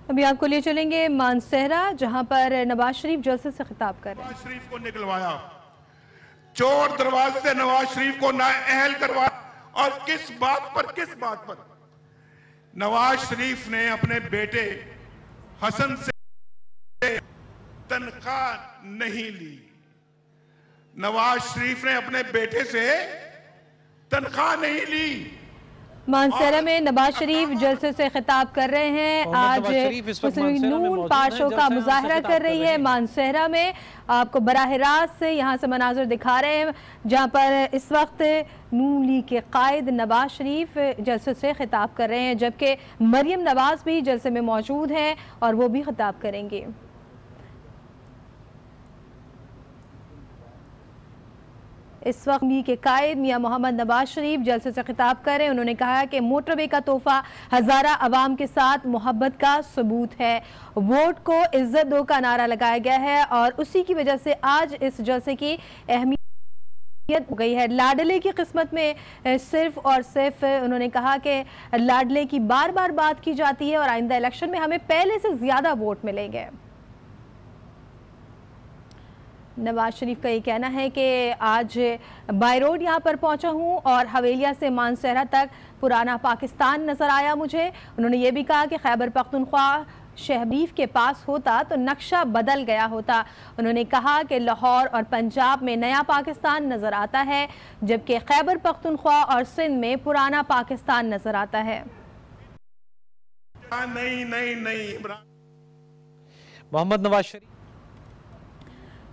अभी आपको ले चलेंगे मानसहरा, जहां पर नवाज शरीफ जलसे से खिताब कर रहे हैं। नवाज शरीफ को निकलवाया, चोर दरवाजे से नवाज शरीफ को नाअहल करवाया, और किस बात पर नवाज शरीफ ने अपने बेटे हसन से तनख्वाह नहीं ली। नवाज शरीफ ने अपने बेटे से तनख्वाह नहीं ली। मानसहरा में नवाज शरीफ जलसे से खिताब कर रहे हैं। आज मुस्लिम लीग नून पार्शों का मुजाहरा कर रही है मानसहरा में। आपको बराह रास्त से यहाँ से मनाजर दिखा रहे हैं, जहाँ पर इस वक्त नून लीग के कायद नवाज शरीफ जलसे से खिताब कर रहे हैं, जबकि मरियम नवाज भी जलसे में मौजूद हैं और वो भी खिताब करेंगे। इस वक्त मी के कायद मियां मोहम्मद नवाज शरीफ जलसे से खिताब कर रहे हैं। उन्होंने कहा कि मोटरवे का तोहफा हजारा अवाम के साथ मोहब्बत का सबूत है, वोट को इज्जत दो का नारा लगाया गया है और उसी की वजह से आज इस जलसे की अहमियत हो गई है। लाडले की किस्मत में सिर्फ और सिर्फ उन्होंने कहा कि लाडले की बार बार बात की जाती है और आइंदा इलेक्शन में हमें पहले से ज्यादा वोट मिलेंगे। नवाज शरीफ का ये कहना है कि आज बाय रोड यहाँ पर पहुँचा हूँ और हवेलिया से मानसहरा तक पुराना पाकिस्तान नज़र आया मुझे। उन्होंने ये भी कहा कि खैबर पख्तूनख्वा शहरीफ के पास होता तो नक्शा बदल गया होता। उन्होंने कहा कि लाहौर और पंजाब में नया पाकिस्तान नज़र आता है, जबकि खैबर पख्तूनख्वा और सिंध में पुराना पाकिस्तान नज़र आता है। नहीं मोहम्मद नवाज शरीफ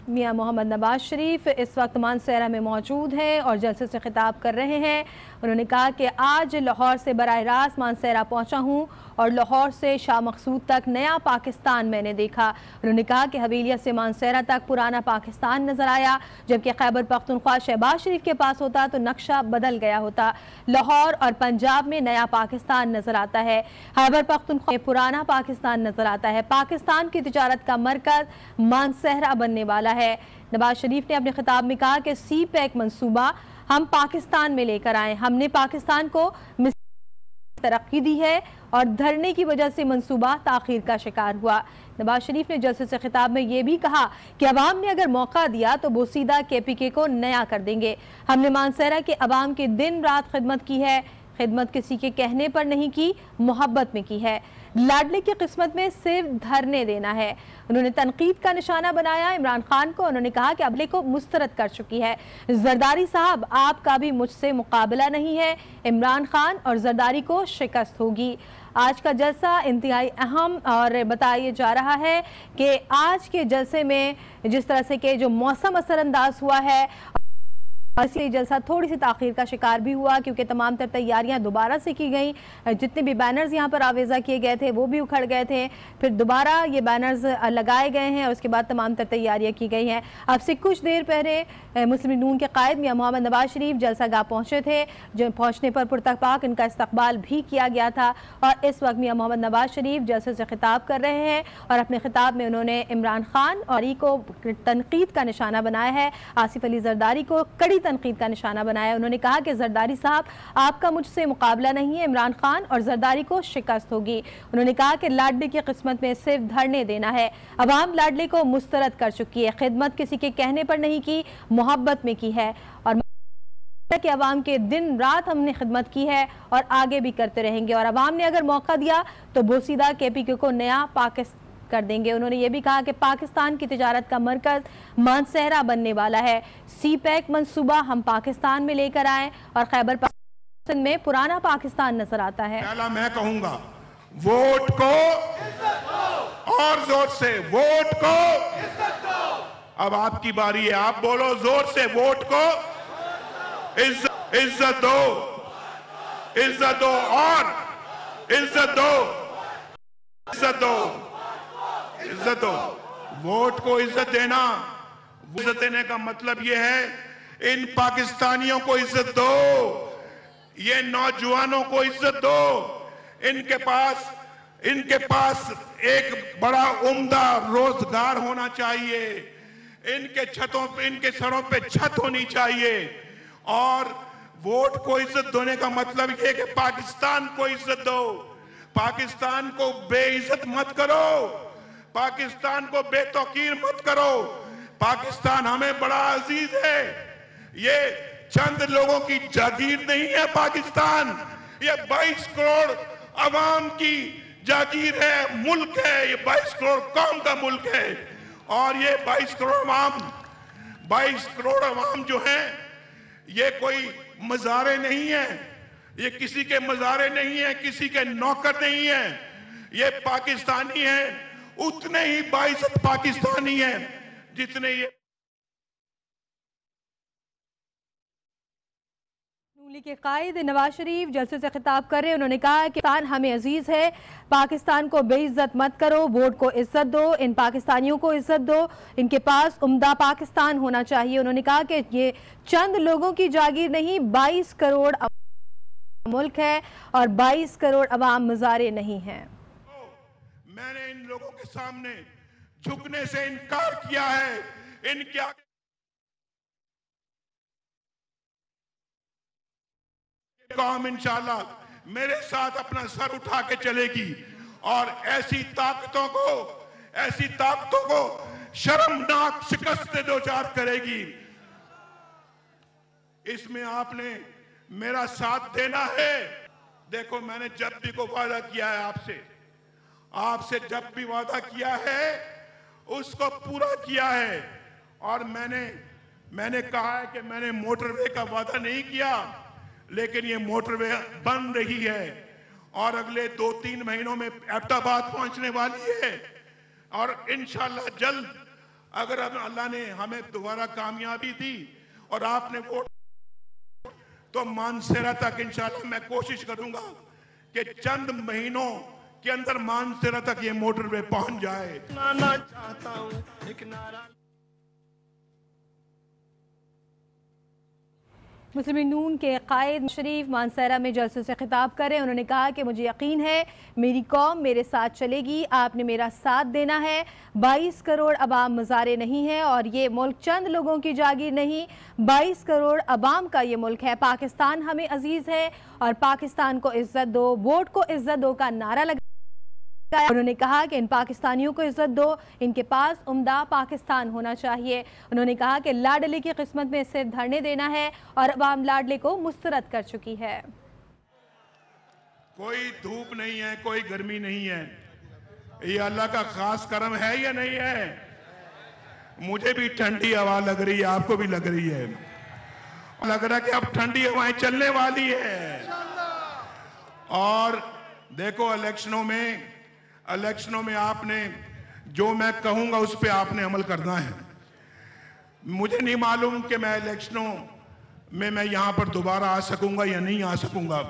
मियां मोहम्मद नवाज शरीफ इस वक्त मानसहरा में मौजूद हैं और जलसे से खिताब कर रहे हैं। उन्होंने कहा कि आज लाहौर से बराह रास्त मानसहरा पहुंचा हूं और लाहौर से शाह मकसूद तक नया पाकिस्तान मैंने देखा। उन्होंने कहा कि हवेलिया से मानसहरा तक पुराना पाकिस्तान नज़र आया, जबकि खैबर पख्तूनख्वा शहबाज शरीफ के पास होता तो नक्शा बदल गया होता। लाहौर और पंजाब में नया पाकिस्तान नज़र आता है, खैबर पख्तूनख्वा में पुराना पाकिस्तान नज़र आता है। पाकिस्तान की तिजारत का मरकज़ मानसहरा बनने वाला है। नवाज शरीफ ने अपने खिताब में कहा कि सी पैक मंसूबा हम पाकिस्तान में लेकर आए, हमने पाकिस्तान को तरक्की दी है और धरने की वजह से मंसूबा ताखीर का शिकार हुआ। नवाज शरीफ ने जलसे से खिताब में यह भी कहा कि अवाम ने अगर मौका दिया तो बोसीदा KPK को नया कर देंगे। हमने मानसहरा के अवाम की दिन रात खिदमत की है, खिदमत किसी के कहने पर नहीं की, मोहब्बत में की है। लाडले की किस्मत में सिर्फ धरने देना है। उन्होंने तनकीद का निशाना बनाया इमरान खान को। उन्होंने कहा कि अबले को मुस्तरद कर चुकी है। जरदारी साहब, आपका भी मुझसे मुकाबला नहीं है, इमरान खान और जरदारी को शिकस्त होगी। आज का जलसा इंतहाई अहम और बताया जा रहा है कि आज के जलसे में जिस तरह से कि जो मौसम असरअंदाज हुआ है, इसलिए जलसा थोड़ी सी ताखीर का शिकार भी हुआ क्योंकि तमाम तर तैयारियां दोबारा से की गई। जितने भी बैनर्स यहां पर आवेज़ा किए गए थे वो भी उखड़ गए थे, फिर दोबारा ये बैनर्स लगाए गए हैं और उसके बाद तमाम तर तैयारियां की गई हैं। अब से कुछ देर पहले मुस्लिम लीग नून के कायद मियां मोहम्मद नवाज शरीफ जलसा गाह पहुंचे थे, जो पहुंचने पर पुरतपाक इनका इस्तकबाल भी किया गया था और इस वक्त मियां मोहम्मद नवाज शरीफ जलसे से खिताब कर रहे हैं और अपने खिताब में उन्होंने इमरान खान और को तनकीद का निशाना बनाया है, आसिफ अली जरदारी को कड़ी तनकीद का निशाना बनाया। उन्होंने कहा कि जरदारी साहब, आपका मुझसे मुकाबला नहीं है, इमरान खान और जरदारी को शिकस्त होगी। उन्होंने कहा कि लाडले की किस्मत में सिर्फ धरने देना है, अवाम लाडले को मुस्तरद कर चुकी है, खिदमत किसी के कहने पर नहीं की, मोहब्बत में की है और कि अवाम के दिन रात हमने खिदमत की है और आगे भी करते रहेंगे और अवाम ने अगर मौका दिया तो बोसीदा KPK को नया पाकिस्तान कर देंगे। उन्होंने ये भी कहा कि पाकिस्तान की तिजारत का मरकज मानसहरा बनने वाला है। सी पैक मंसूबा हम पाकिस्तान में लेकर आए और खैबर पख्तूनख्वा में पुराना पाकिस्तान नजर आता है। मैं कहूंगा वोट को और जोर से, वोट को। अब आपकी बारी है, आप बोलो जोर से, वोट को इज्जत दो, इज्जत दो और इज्जत दो, इज्जत दो, इज्जत दो। वोट को इज्जत देना, इज्जत देने का मतलब यह है इन पाकिस्तानियों को इज्जत दो, ये नौजवानों को इज्जत दो। इनके पास एक बड़ा उम्दा रोजगार होना चाहिए, इनके छतों पे, इनके सरों पे छत होनी चाहिए। और वोट को इज्जत देने का मतलब यह है कि पाकिस्तान को इज्जत दो, पाकिस्तान को बेइज्जत मत करो, पाकिस्तान को बेतौकीर मत करो। पाकिस्तान हमें बड़ा अजीज है। ये चंद लोगों की जागीर नहीं है पाकिस्तान, ये 22 करोड़ अवाम की जागीर है, मुल्क है। ये 22 करोड़ कौम का मुल्क है। और ये 22 करोड़ अवाम जो है, ये कोई मज़ारे नहीं है, ये किसी के मज़ारे नहीं है, किसी के नौकर नहीं है। ये पाकिस्तानी है, उतने ही 22 पाकिस्तानी हैं जितने ये। नूली के कायद नवाज शरीफ जलसे से खिताब कर रहे हैं। उन्होंने कहा कि पाकिस्तान हमें अजीज है, पाकिस्तान को बेइज्जत मत करो, वोट को इज्जत दो, इन पाकिस्तानियों को इज्जत दो, इनके पास उम्दा पाकिस्तान होना चाहिए। उन्होंने कहा कि ये चंद लोगों की जागीर नहीं, 22 करोड़ मुल्क है और 22 करोड़ अवाम मज़ारे नहीं हैं। मैंने इन लोगों के सामने झुकने से इनकार किया है। इनके आगे कौम इंशाल्लाह मेरे साथ अपना सर उठा के चलेगी और ऐसी ताकतों को शर्मनाक शिकस्त से दो चार करेगी। इसमें आपने मेरा साथ देना है। देखो, मैंने जब भी को वादा किया है आपसे जब भी वादा किया है उसको पूरा किया है। और मैंने कहा है कि मैंने मोटरवे का वादा नहीं किया, लेकिन ये मोटरवे बन रही है और अगले 2-3 महीनों में एबटाबाद पहुंचने वाली है। और इंशाल्लाह जल्द, अगर अल्लाह ने हमें दोबारा कामयाबी दी और आपने वोट, तो मानसेरा तक इंशाल्लाह मैं कोशिश करूंगा कि चंद महीनों के अंदर मानसेरा तक ये मोटरवे पहुंच जाए। ना चाहता हूं एक नारा। मुस्लिम नून के कायद शरीफ मानसेरा में जलसे से खिताब करें। उन्होंने कहा कि मुझे यकीन है मेरी कौम मेरे साथ चलेगी, आपने मेरा साथ देना है। 22 करोड़ अवाम मज़ारे नहीं है और ये मुल्क चंद लोगों की जागीर नहीं, 22 करोड़ अवाम का ये मुल्क है। पाकिस्तान हमें अजीज़ है और पाकिस्तान को इज्जत दो, वोट को इज्जत दो का नारा लगा। उन्होंने कहा कि इन पाकिस्तानियों को इज्जत दो, इनके पास उम्दा पाकिस्तान होना चाहिए। उन्होंने कहा कि लाडली की किस्मत में सिर्फ धरने देना है और अवाम लाडले को मुस्तरद कर चुकी है। कोई धूप नहीं है, कोई गर्मी नहीं है, ये अल्लाह का खास करम है या नहीं है? मुझे भी ठंडी हवा लग रही है, आपको भी लग रही है। लग रहा है कि अब ठंडी हवाएं चलने वाली है। और देखो, इलेक्शनों में आपने जो मैं कहूंगा उस पे आपने अमल करना है। मुझे नहीं मालूम कि मैं इलेक्शनों में मैं यहां पर दोबारा आ सकूंगा या नहीं आ सकूंगा।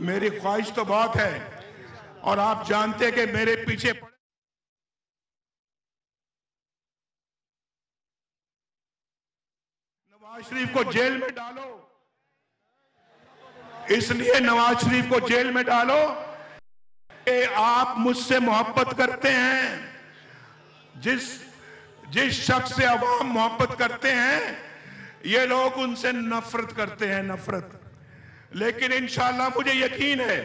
मेरी ख्वाहिश तो बहुत है और आप जानते हैं कि मेरे पीछे नवाज शरीफ को जेल में डालो, इसलिए नवाज शरीफ को जेल में डालो कि आप मुझसे मोहब्बत करते हैं। जिस शख्स से अवाम मोहब्बत करते हैं, ये लोग उनसे नफरत करते हैं, नफरत। लेकिन इंशाल्लाह मुझे यकीन है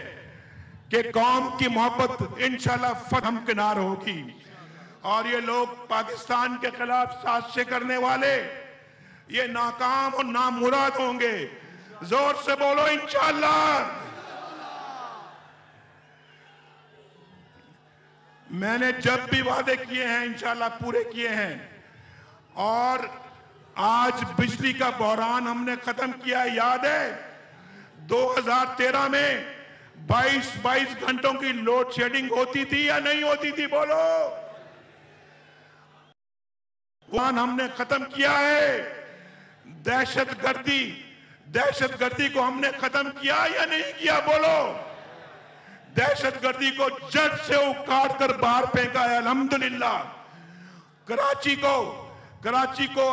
कि कौम की मोहब्बत इंशाल्लाह फतह किनार होगी और ये लोग पाकिस्तान के खिलाफ साजिशें करने वाले ये नाकाम और नामुराद होंगे। जोर से बोलो इंशाल्लाह। मैंने जब भी वादे किए हैं इंशाल्लाह पूरे किए हैं। और आज बिजली का बहरान हमने खत्म किया, याद है 2013 में 22 घंटों की लोड शेडिंग होती थी या नहीं होती थी? बोलो। हमने खत्म किया है। दहशतगर्दी को हमने खत्म किया या नहीं किया? बोलो। दहशतगर्दी को जड़ से उखाड़ कर बाहर फेंका है, अल्हम्दुलिल्लाह। कराची को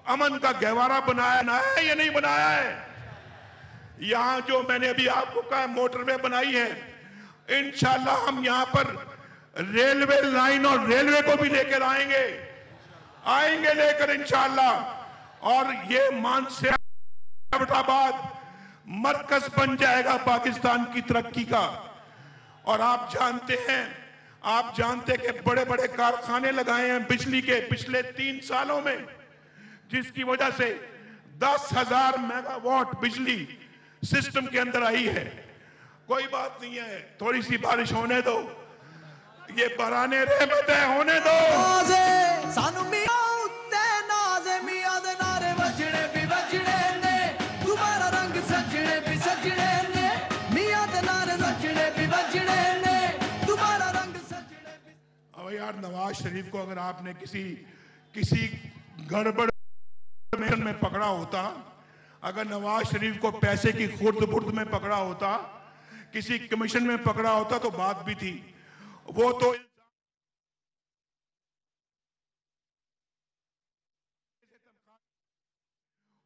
अमन का गहवारा बनाया है या नहीं बनाया है? यहां जो मैंने अभी आपको कहा मोटरवे बनाई है, इंशाल्लाह हम यहां पर रेलवे लाइन और रेलवे को भी लेकर आएंगे लेकर इंशाल्लाह। और ये मानसेरा एबटाबाद मरकज बन जाएगा पाकिस्तान की तरक्की का। और आप जानते हैं कि बड़े बड़े कारखाने लगाए हैं बिजली के पिछले 3 सालों में, जिसकी वजह से 10,000 मेगावाट बिजली सिस्टम के अंदर आई है। कोई बात नहीं है, थोड़ी सी बारिश होने दो, ये बराने रहमत है, होने दो। अब यार नवाज शरीफ को अगर आपने किसी गड़बड़ में पकड़ा होता, अगर नवाज शरीफ को पैसे की खुर्द-बुर्द में पकड़ा होता, किसी कमीशन में पकड़ा होता तो बात भी थी। वो तो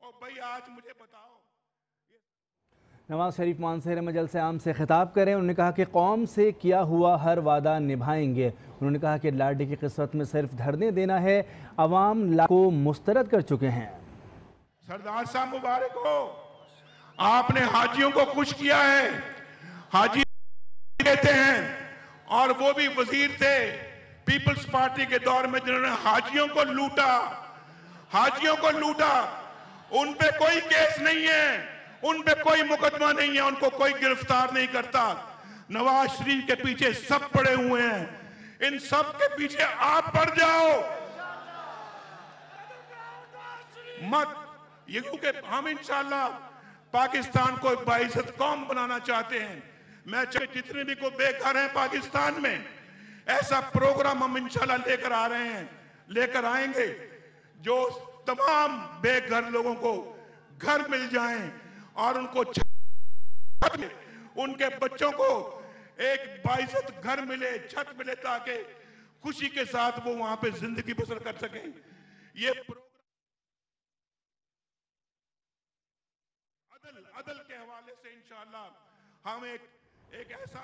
और भाई आज मुझे बताओ, नवाज शरीफ मानसहरा में जलसे आम से खिताब करें। उन्होंने कहा कि कौम से किया हुआ हर वादा निभाएंगे। उन्होंने कहा कि लाडली की किस्मत में सिर्फ धरने देना है, अवाम को मुस्तरद कर चुके हैं। सरदार साहब मुबारक हो, आपने हाजियों को खुश किया है। हाजी कहते हैं, और वो भी वजीर थे पीपल्स पार्टी के दौर में जिन्होंने हाजियों को लूटा। उन पे कोई केस नहीं है, उन पे कोई मुकदमा नहीं है, उनको कोई गिरफ्तार नहीं करता। नवाज शरीफ के पीछे सब पड़े हुए हैं, इन सब के पीछे आप पड़ जाओ मत। ये क्योंकि हम इंशाल्लाह पाकिस्तान को एक बाइज्जत कौम बनाना चाहते हैं। मैं चाहे जितने भी को बेघर हैं पाकिस्तान में, ऐसा प्रोग्राम हम इंशाल्लाह लेकर आएंगे जो तमाम बेघर लोगों को घर मिल जाएं और उनको उनके बच्चों को एक बाइज्जत घर मिले, छत मिले, ताकि खुशी के साथ वो वहां पे जिंदगी बसर कर सकें। ये अदल के हवाले से इंशाल्लाह हम एक ऐसा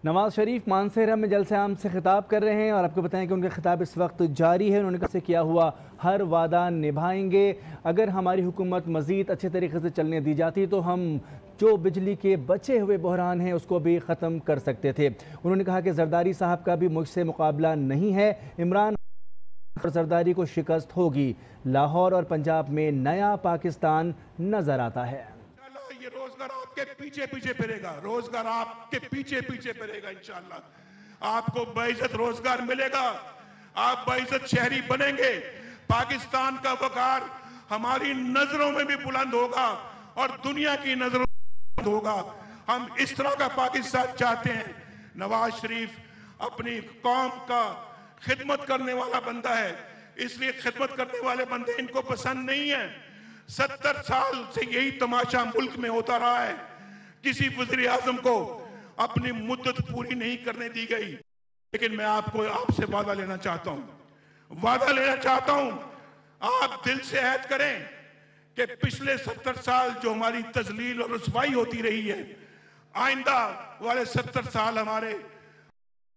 नवाज शरीफ मानसहरा में जलसे आम से खिताब कर रहे हैं और आपको बताएं कि उनका खिताब इस वक्त जारी है। उन्होंने कहा किया हुआ हर वादा निभाएंगे। अगर हमारी हुकूमत मज़ीद अच्छे तरीके से चलने दी जाती तो हम जो बिजली के बचे हुए बहरान हैं उसको भी ख़त्म कर सकते थे। उन्होंने कहा कि जरदारी साहब का भी मुझसे मुकाबला नहीं है, इमरान और जरदारी को शिकस्त होगी। लाहौर और पंजाब में नया पाकिस्तान नजर आता है। ये रोजगार आपके पीछे फिरेगा, रोजगार आपके पीछे फिरेगा। इंशाल्लाह आपको बाइज्जत रोजगार मिलेगा, आप बाइज्जत शहरी बनेंगे। पाकिस्तान का वकार हमारी नजरों में भी बुलंद होगा और दुनिया की नजरों में होगा। हम इस तरह का पाकिस्तान चाहते हैं। नवाज शरीफ अपनी कौम का खिदमत करने वाला बंदा है, इसलिए खिदमत करने वाले बंदे इनको पसंद नहीं है। 70 साल से यही तमाशा मुल्क में होता रहा है, किसी वज़ीर आज़म को अपनी मुद्दत पूरी नहीं करने दी गई। लेकिन मैं आपसे वादा लेना चाहता हूं, आप दिल से ऐद करें कि पिछले 70 साल जो हमारी तजलील और रुसवाई होती रही है, आइंदा वाले 70 साल हमारे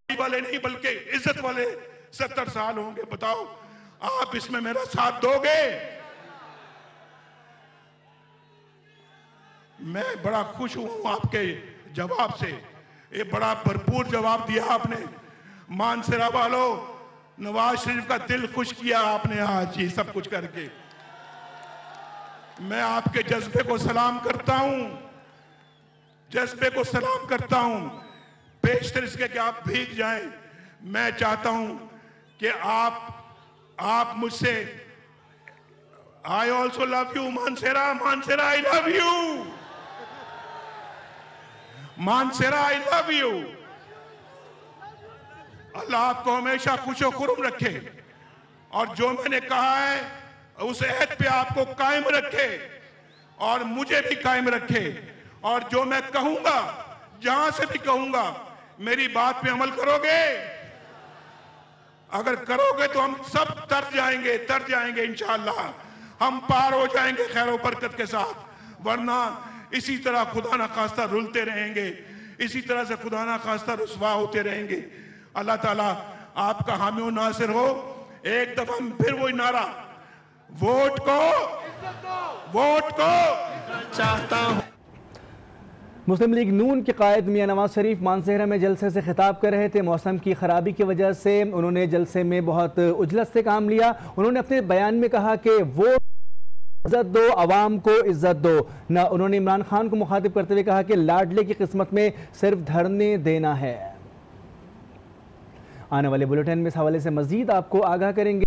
वाले नहीं बल्कि इज्जत वाले 70 साल होंगे। बताओ आप इसमें मेरा साथ दोगे? मैं बड़ा खुश हूं आपके जवाब से, ये बड़ा भरपूर जवाब दिया आपने। मानसहरा वालों, नवाज शरीफ का दिल खुश किया आपने आज ये सब कुछ करके। मैं आपके जज्बे को सलाम करता हूं, पेशतर इसके कि आप भीग जाएं। मैं चाहता हूं कि आप मुझसे I also love you, Mansehra, I love you, Mansehra, I love you। अल्लाह आपको हमेशा खुशो खुर्म रखे और जो मैंने कहा है उस अहद पे आपको कायम रखे और मुझे भी कायम रखे। और जो मैं कहूंगा, जहां से भी कहूंगा, मेरी बात पे अमल करोगे? अगर करोगे तो हम सब तर जाएंगे इंशाअल्लाह, हम पार हो जाएंगे खैर बरकत के साथ। वरना इसी तरह खुदा ना खास्ता रुलते रहेंगे, इसी तरह से खुदा ना खास्ता रुसवा होते रहेंगे। अल्लाह ताला आपका हामी और नासिर हो। एक दफा फिर वही नारा, वोट को चाहता हूं। मुस्लिम लीग नून के कायद मियां नवाज शरीफ मानसेहरा में जलसे से खिताब कर रहे थे। मौसम की खराबी की वजह से उन्होंने जलसे में बहुत उजलत से काम लिया। उन्होंने अपने बयान में कहा कि वो इज्जत दो, अवाम को इज्जत दो न। उन्होंने इमरान खान को मुखातिब करते हुए कहा कि लाडले की किस्मत में सिर्फ धरने देना है। आने वाले बुलेटिन में इस हवाले से मजीद आपको आगाह करेंगे।